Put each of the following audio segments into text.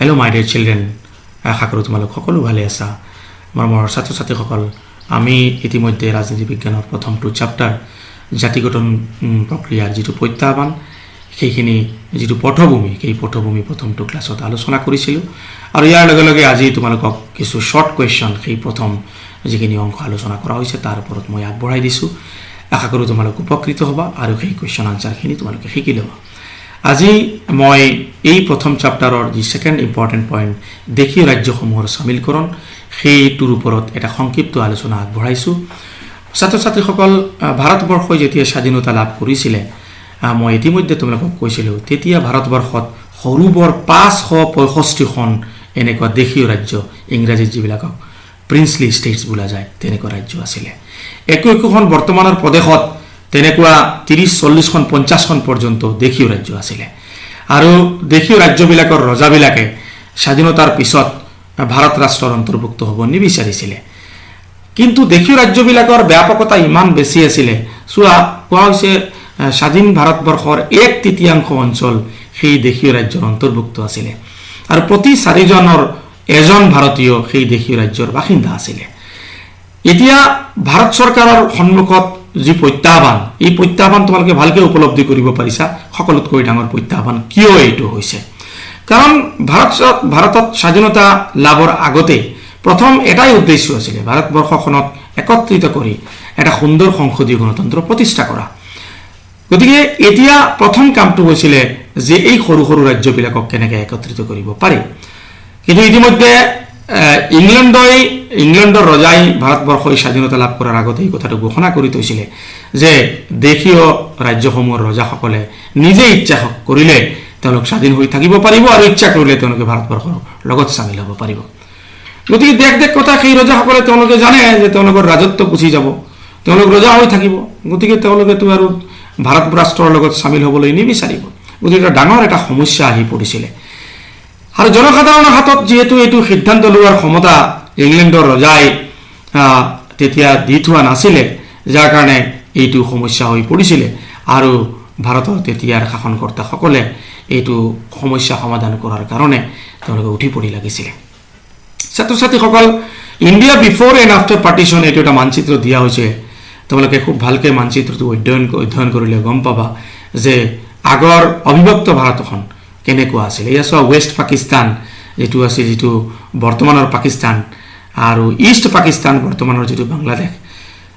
Hello my dear children, আশা কৰোঁ তোমালোক সকলো ভালে আছা। মোৰ ছাত্ৰ ছাত্ৰীসকল, আমি ইতিমধ্যে ৰাজনীতি বিজ্ঞানৰ প্ৰথমটো চেপ্টাৰ জাতিগত প্ৰক্ৰিয়াৰ যিটো প্ৰত্যাহ্বান সেইখিনি যিটো পটভূমি সেই পটভূমি প্ৰথমটো ক্লাছত আলোচনা কৰিছিলোঁ আৰু ইয়াৰ লগে লগে আজি তোমালোকক কিছু শৰ্ট কুৱেশ্যন সেই প্ৰথম যিখিনি অংশ আলোচনা কৰা হৈছে তাৰ ওপৰত মই আগবঢ়াই দিছোঁ। আশা কৰোঁ তোমালোক উপকৃত হ'বা আৰু সেই কুৱেশ্যন আনসাৰখিনি তোমালোকে শিকি ল'বা। আজি মই এই প্ৰথম চেপ্টাৰৰ যি সেকেন্ড ইম্পৰ্টেন্ট পইণ্ট দেশীয় ৰাজ্যসমূহৰ সামিলকৰণ সেইটোৰ ওপৰত এটা সংক্ষিপ্ত আলোচনা আগবঢ়াইছোঁ। ছাত্ৰ ছাত্ৰীসকল, ভাৰতবৰ্ষই যেতিয়া স্বাধীনতা লাভ কৰিছিলে মই ইতিমধ্যে তোমালোকক কৈছিলোঁ তেতিয়া ভাৰতবৰ্ষত সৰু বৰ 565খন এনেকুৱা দেশীয় ৰাজ্য, ইংৰাজীত যিবিলাকক প্ৰিন্সলি ষ্টেটছ বোলা যায় তেনেকুৱা ৰাজ্য আছিলে। একোখন বৰ্তমানৰ প্ৰদেশত তেনেকুৱা 30-40খন 50খন পৰ্যন্ত দেশীয় ৰাজ্য আছিলে আৰু দেশীয় ৰাজ্যবিলাকৰ ৰজাবিলাকে স্বাধীনতাৰ পিছত ভাৰত ৰাষ্ট্ৰৰ অন্তৰ্ভুক্ত হ'ব নিবিচাৰিছিলে। কিন্তু দেশীয় ৰাজ্যবিলাকৰ ব্যাপকতা ইমান বেছি আছিলে, কোৱা হৈছে স্বাধীন ভাৰতবৰ্ষৰ 1/3 অঞ্চল সেই দেশীয় ৰাজ্যৰ অন্তৰ্ভুক্ত আছিলে আৰু প্ৰতি 4জনৰ এজন ভাৰতীয় সেই দেশীয় ৰাজ্যৰ বাসিন্দা আছিলে। এতিয়া ভাৰত চৰকাৰৰ সন্মুখত যি প্ৰত্যাহ্বান, এই প্ৰত্যাহ্বান তোমালোকে ভালকে উপলব্ধি কৰিব পাৰিছা। সকলোতকৈ ডাঙৰ প্ৰত্যাহ্বান কিয় এইটো হৈছে? কাৰণ ভাৰতত স্বাধীনতা লাভৰ আগতে প্ৰথম এটাই উদ্দেশ্য আছিলে ভাৰতবৰ্ষখনক একত্ৰিত কৰি এটা সুন্দৰ সংসদীয় গণতন্ত্ৰ প্ৰতিষ্ঠা কৰা। গতিকে এতিয়া প্ৰথম কামটো হৈছিলে যে এই সৰু সৰু ৰাজ্যবিলাকক কেনেকৈ একত্ৰিত কৰিব পাৰি। কিন্তু ইতিমধ্যে ইংলেণ্ডৰ ৰজাই ভাৰতবৰ্ষই স্বাধীনতা লাভ কৰাৰ আগতে এই কথাটো ঘোষণা কৰি থৈছিলে যে দেশীয় ৰাজ্যসমূহৰ ৰজাসকলে নিজে ইচ্ছা কৰিলে তেওঁলোক স্বাধীন হৈ থাকিব পাৰিব আৰু ইচ্ছা কৰিলে তেওঁলোকে ভাৰতবৰ্ষৰ লগত চামিল হ'ব পাৰিব। গতিকে দেশ কথা সেই ৰজাসকলে তেওঁলোকে জানে যে তেওঁলোকৰ ৰাজত্ব গুচি যাব, তেওঁলোক ৰজা হৈ থাকিব, গতিকে তেওঁলোকেতো আৰু ভাৰত ৰাষ্ট্ৰৰ লগত চামিল হ'বলৈ নিবিচাৰিব। গতিকে ডাঙৰ এটা সমস্যা আহি পৰিছিলে আৰু জনসাধাৰণৰ হাতত যিহেতু এইটো সিদ্ধান্ত লোৱাৰ ক্ষমতা ইংলেণ্ডৰ ৰজাই তেতিয়া দি থোৱা নাছিলে, যাৰ কাৰণে এইটো সমস্যা হৈ পৰিছিলে আৰু ভাৰতৰ তেতিয়াৰ শাসনকৰ্তাসকলে এইটো সমস্যা সমাধান কৰাৰ কাৰণে তেওঁলোকে উঠি পৰি লাগিছিলে। ছাত্ৰ ছাত্ৰীসকল, India before and after partition এইটো এটা মানচিত্ৰ দিয়া হৈছে। তোমালোকে খুব ভালকে মানচিত্ৰটো অধ্যয়ন কৰিলে গম পাবা যে আগৰ অবিভক্ত ভাৰতখন কেনেকুৱা আছিল। এয়া চোৱা ৱেষ্ট পাকিস্তান যিটো আছিল, যিটো বৰ্তমানৰ পাকিস্তান, আৰু ইষ্ট পাকিস্তান বৰ্তমানৰ যিটো বাংলাদেশ।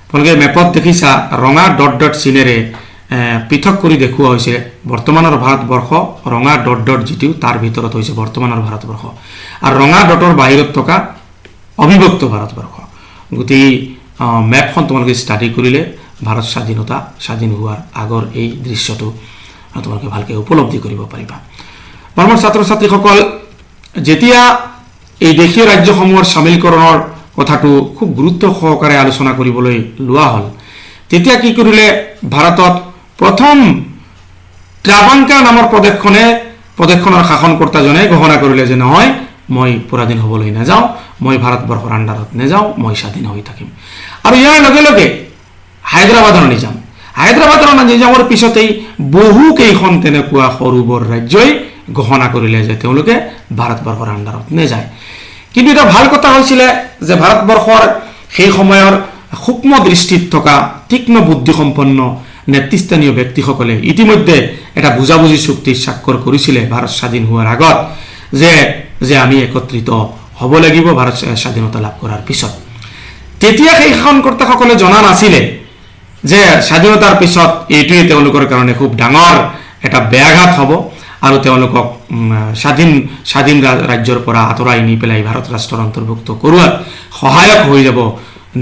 তোমালোকে মেপত দেখিছা ৰঙা ডট চিনেৰে পৃথক কৰি দেখুওৱা হৈছে বৰ্তমানৰ ভাৰতবৰ্ষ। ৰঙা ডট যিটো তাৰ ভিতৰত হৈছে বৰ্তমানৰ ভাৰতবৰ্ষ আৰু ৰঙা ডটৰ বাহিৰত থকা অবিভক্ত ভাৰতবৰ্ষ। গোটেই মেপখন তোমালোকে ষ্টাডি কৰিলে ভাৰত স্বাধীন হোৱাৰ আগৰ এই দৃশ্যটো তোমালোকে ভালকৈ উপলব্ধি কৰিব পাৰিবা। মোৰ ছাত্ৰ ছাত্ৰীসকল, যেতিয়া এই দেশীয় ৰাজ্যসমূহৰ সামিলকৰণৰ কথাটো খুব গুৰুত্ব সহকাৰে আলোচনা কৰিবলৈ লোৱা হ'ল, তেতিয়া কি কৰিলে ভাৰতত প্ৰথম ট্ৰাভাংকাৰ নামৰ প্ৰদেশখনৰ শাসনকৰ্তাজনে ঘোষণা কৰিলে যে নহয়, মই পৰাধীন হ'বলৈ নাযাওঁ, মই ভাৰতবৰ্ষৰ আণ্ডাৰত নাযাওঁ, মই স্বাধীন হৈ থাকিম। আৰু ইয়াৰ লগে লগে হায়দৰাবাদৰ নিজামৰ পিছতেই বহু কেইখন তেনেকুৱা সৰু বৰ ৰাজ্যই ঘোষণা কৰিলে যে তেওঁলোকে ভাৰতবৰ্ষৰ আণ্ডাৰত নাযায়। কিন্তু এটা ভাল কথা হৈছিলে যে ভাৰতবৰ্ষৰ সেই সময়ৰ সূক্ষ্ম দৃষ্টিত থকা তীক্ষ্ণ বুদ্ধিসম্পন্ন নেতৃস্থানীয় ব্যক্তিসকলে ইতিমধ্যে এটা বুজাবুজি চুক্তি স্বাক্ষৰ কৰিছিলে ভাৰত স্বাধীন হোৱাৰ আগত যে আমি একত্ৰিত হ'ব লাগিব ভাৰত স্বাধীনতা লাভ কৰাৰ পিছত। তেতিয়া সেই শাসনকৰ্তাসকলে জনা নাছিলে যে স্বাধীনতাৰ পিছত এইটোৱে তেওঁলোকৰ কাৰণে খুব ডাঙৰ এটা ব্যাঘাত হ'ব আৰু তেওঁলোকক স্বাধীন ৰাজ্যৰ পৰা আঁতৰাই নি পেলাই ভাৰত ৰাষ্ট্ৰৰ অন্তৰ্ভুক্ত কৰোৱাত সহায়ক হৈ যাব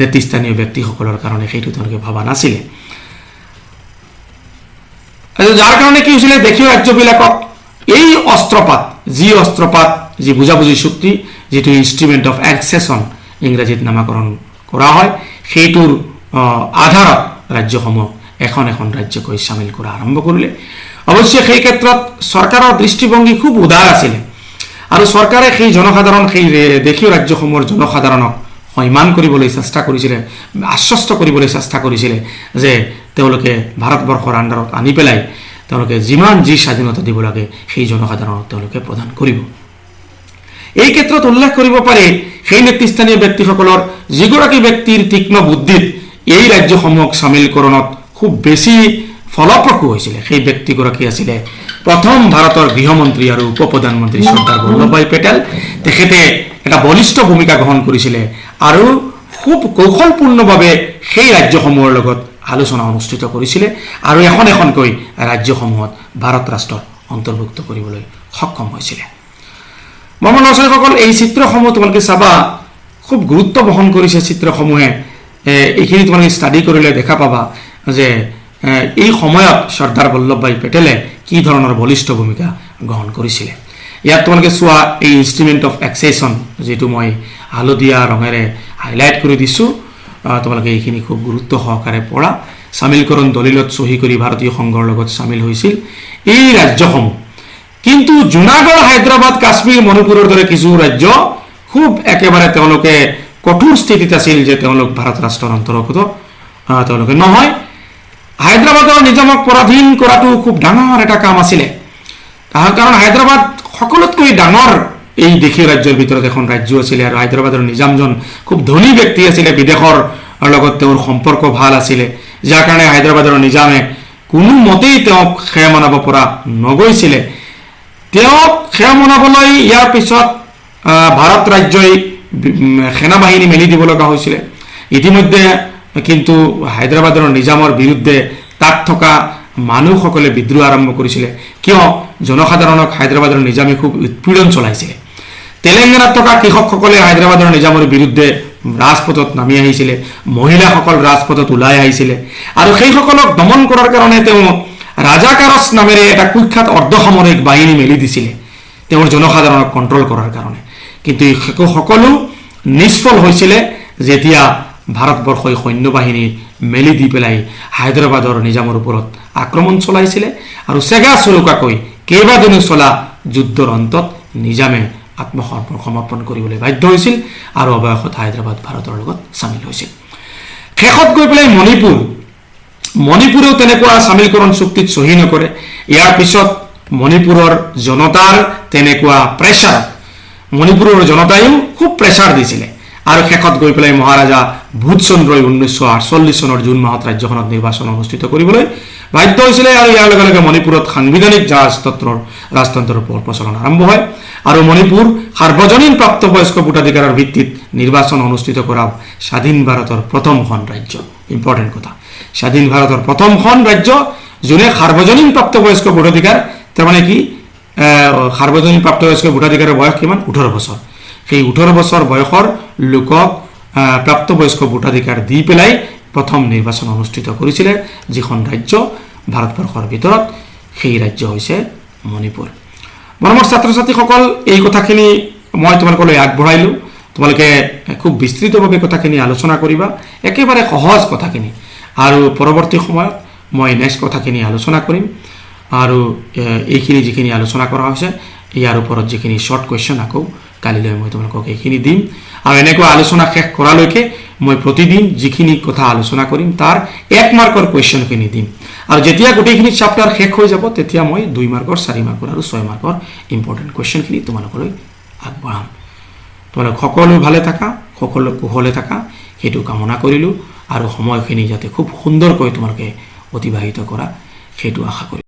নেতৃস্থানীয় ব্যক্তিসকলৰ কাৰণে, সেইটো তেওঁলোকে ভবা নাছিলে। যাৰ কাৰণে কি হৈছিলে, দেশীয় ৰাজ্যবিলাকক এই অস্ত্ৰপাত যি বুজাবুজি চুক্তি, যিটো ইনষ্ট্ৰুমেণ্ট অফ এক্সেছন ইংৰাজীত নামাকৰণ কৰা হয়, সেইটোৰ আধাৰত ৰাজ্যসমূহ এখন ৰাজ্যকৈ চামিল কৰা আৰম্ভ কৰিলে। অৱশ্যে সেই ক্ষেত্ৰত চৰকাৰৰ দৃষ্টিভংগী খুব উদাৰ আছিলে আৰু চৰকাৰে সেই দেশীয় ৰাজ্যসমূহৰ জনসাধাৰণক সন্মান কৰিবলৈ চেষ্টা কৰিছিলে, আশ্বস্ত কৰিবলৈ চেষ্টা কৰিছিলে যে তেওঁলোকে ভাৰতবৰ্ষৰ আণ্ডাৰত আনি পেলাই তেওঁলোকে যিমান যি স্বাধীনতা দিব লাগে সেই জনসাধাৰণক তেওঁলোকে প্ৰদান কৰিব। এই ক্ষেত্ৰত উল্লেখ কৰিব পাৰি সেই নেতৃস্থানীয় ব্যক্তিসকলৰ যিগৰাকী ব্যক্তিৰ তীক্ষ্ণ বুদ্ধিত এই ৰাজ্যসমূহক চামিলকৰণত খুব বেছি ফলপ্ৰসূ হৈছিলে সেই ব্যক্তিগৰাকী আছিলে প্ৰথম ভাৰতৰ গৃহমন্ত্ৰী আৰু উপ প্ৰধানমন্ত্ৰী চৰ্দাৰ বল্লভভাই পেটেল। তেখেতে এটা বলিষ্ঠ ভূমিকা গ্ৰহণ কৰিছিলে আৰু খুব কৌশলপূৰ্ণভাৱে সেই ৰাজ্যসমূহৰ লগত আলোচনা অনুষ্ঠিত কৰিছিলে আৰু এখন এখনকৈ ৰাজ্যসমূহত ভাৰত ৰাষ্ট্ৰ অন্তৰ্ভুক্ত কৰিবলৈ সক্ষম হৈছিলে। মৰমৰ ল'ৰা ছোৱালীসকল, এই চিত্ৰসমূহ তোমালোকে চাবা খুব গুৰুত্ব বহন কৰিছে চিত্ৰসমূহে। এইখিনি তোমালোকে ষ্টাডি কৰিলে দেখা পাবা যে এই সময়ত চৰ্দাৰ বল্লভভাই পেটেলে কি ধৰণৰ বলিষ্ঠ ভূমিকা গ্ৰহণ কৰিছিলে। ইয়াত তোমালোকে চোৱা এই ইনষ্ট্ৰুমেণ্ট অফ এক্সেছন যিটো মই হালধীয়া ৰঙেৰে হাইলাইট কৰি দিছোঁ, তোমালোকে এইখিনি খুব গুৰুত্ব সহকাৰে পঢ়া। চামিলকৰণ দলিলত চহী কৰি ভাৰতীয় সংঘৰ লগত চামিল হৈছিল এই ৰাজ্যসমূহ। কিন্তু জুনাগড়, হায়দৰাবাদ, কাশ্মীৰ, মণিপুৰৰ দৰে কিছু ৰাজ্য খুব একেবাৰে তেওঁলোকে কঠোৰ স্থিতিত আছিল যে তেওঁলোক ভাৰত ৰাষ্ট্ৰৰ অন্তৰ্গত তেওঁলোকে নহয়। হায়দৰাবাদৰ নিজামক পৰাধীন কৰাটো খুব ডাঙৰ এটা কাম আছিলে, কাৰণ হায়দৰাবাদ সকলোতকৈ ডাঙৰ এই দেশীয় ৰাজ্যৰ ভিতৰত এখন ৰাজ্য আছিলে আৰু হায়দৰাবাদৰ নিজামজন খুব ধনী ব্যক্তি আছিলে, বিদেশৰ লগত তেওঁৰ সম্পৰ্ক ভাল আছিলে, যাৰ কাৰণে হায়দৰাবাদৰ নিজামে কোনোমতেই তেওঁক সেয়া মনাব পৰা নগৈছিলে। তেওঁক সেয়া মনাবলৈ ইয়াৰ পিছত ভাৰত ৰাজ্যই সেনাবাহিনী মেলি দিব লগা হৈছিলে। ইতিমধ্যে কিন্তু হায়দৰাবাদৰ নিজামৰ বিৰুদ্ধে তাত থকা মানুহসকলে বিদ্ৰোহ আৰম্ভ কৰিছিলে, কিয় জনসাধাৰণক হায়দৰাবাদৰ নিজামে খুব উৎপীড়ন চলাইছিলে। তেলেংগানাত থকা কৃষকসকলে হায়দৰাবাদৰ নিজামৰ বিৰুদ্ধে ৰাজপথত নামি আহিছিলে, মহিলাসকল ৰাজপথত ওলাই আহিছিলে আৰু সেইসকলক দমন কৰাৰ কাৰণে তেওঁ ৰাজাকাৰছ নামেৰে এটা কুখ্যাত অৰ্ধসামৰিক বাহিনী মেলি দিছিলে তেওঁৰ জনসাধাৰণক কণ্ট্ৰল কৰাৰ কাৰণে। কিন্তু এই সকলো নিষ্ফল হৈছিলে যেতিয়া ভাৰতবৰ্ষই সৈন্যবাহিনী মেলি দি পেলাই হায়দৰাবাদৰ নিজামৰ ওপৰত আক্ৰমণ চলাইছিলে আৰু চেগা চুৰুকাকৈ কেইবাদিনো চলা যুদ্ধৰ অন্তত নিজামে আত্মসমৰ্পণ কৰিবলৈ বাধ্য হৈছিল আৰু অৱশেষত হায়দৰাবাদ ভাৰতৰ লগত চামিল হৈছিল। শেষত গৈ পেলাই মণিপুৰেও তেনেকুৱা চামিলকৰণ চুক্তিত চহী নকৰে। ইয়াৰ পিছত মণিপুৰৰ জনতাৰ তেনেকুৱা প্ৰেছাৰ, মণিপুৰৰ জনতায়ো খুব প্ৰেছাৰ দিছিলে আৰু শেষত গৈ পেলাই মহাৰাজা ভূতচন্দ্ৰই 1948 চনৰ জুন মাহত ৰাজ্যখনত নিৰ্বাচন অনুষ্ঠিত কৰিবলৈ বাধ্য হৈছিলে আৰু ইয়াৰ লগে লগে মণিপুৰত সাংবিধানিক ৰাজতন্ত্ৰৰ প্ৰচলন আৰম্ভ হয় আৰু মণিপুৰ সাৰ্বজনীন প্ৰাপ্তবয়স্ক ভোটাধিকাৰৰ ভিত্তিত নিৰ্বাচন অনুষ্ঠিত কৰা স্বাধীন ভাৰতৰ প্ৰথমখন ৰাজ্য। ইম্পৰ্টেণ্ট কথা, স্বাধীন ভাৰতৰ প্ৰথমখন ৰাজ্য যোনে সাৰ্বজনীন প্ৰাপ্তবয়স্ক ভোটাধিকাৰ, তাৰমানে কি সাৰ্বজনীন প্ৰাপ্তবয়স্ক ভোটাধিকাৰৰ বয়স কিমান? 18 বছৰ। সেই 18 বছৰ বয়সৰ লোকক প্ৰাপ্তবয়স্ক ভোটাধিকাৰ দি পেলাই প্ৰথম নিৰ্বাচন অনুষ্ঠিত কৰিছিলে যিখন ৰাজ্য ভাৰতবৰ্ষৰ ভিতৰত, সেই ৰাজ্য হৈছে মণিপুৰ। মৰমৰ ছাত্ৰ ছাত্ৰীসকল, এই কথাখিনি মই তোমালোকলৈ আগবঢ়াইলোঁ। তোমালোকে খুব বিস্তৃতভাৱে কথাখিনি আলোচনা কৰিবা, একেবাৰে সহজ কথাখিনি, আৰু পৰৱৰ্তী সময়ত মই নেক্সট কথাখিনি আলোচনা কৰিম আৰু এইখিনি যিখিনি আলোচনা কৰা হৈছে ইয়াৰ ওপৰত যিখিনি শ্বৰ্ট কুৱেশ্যন আকৌ কালিলৈ মই তোমালোকক এইখিনি দিম আৰু এনেকুৱা আলোচনা শেষ কৰালৈকে মই প্ৰতিদিন যিখিনি কথা আলোচনা কৰিম তাৰ 1 মাৰ্কৰ কুৱেশ্যনখিনি দিম আৰু যেতিয়া গোটেইখিনি চেপ্টাৰ শেষ হৈ যাব তেতিয়া মই 2 মাৰ্কৰ, 4 মাৰ্কৰ আৰু 6 মাৰ্কৰ ইম্পৰ্টেণ্ট কুৱেশ্যনখিনি তোমালোকলৈ আগবঢ়াম। তোমালোক সকলো ভালে থাকা, সকলো কুশলে থাকা, সেইটো কামনা কৰিলোঁ আৰু সময়খিনি যাতে খুব সুন্দৰকৈ তোমালোকে অতিবাহিত কৰা সেইটো আশা কৰিলোঁ।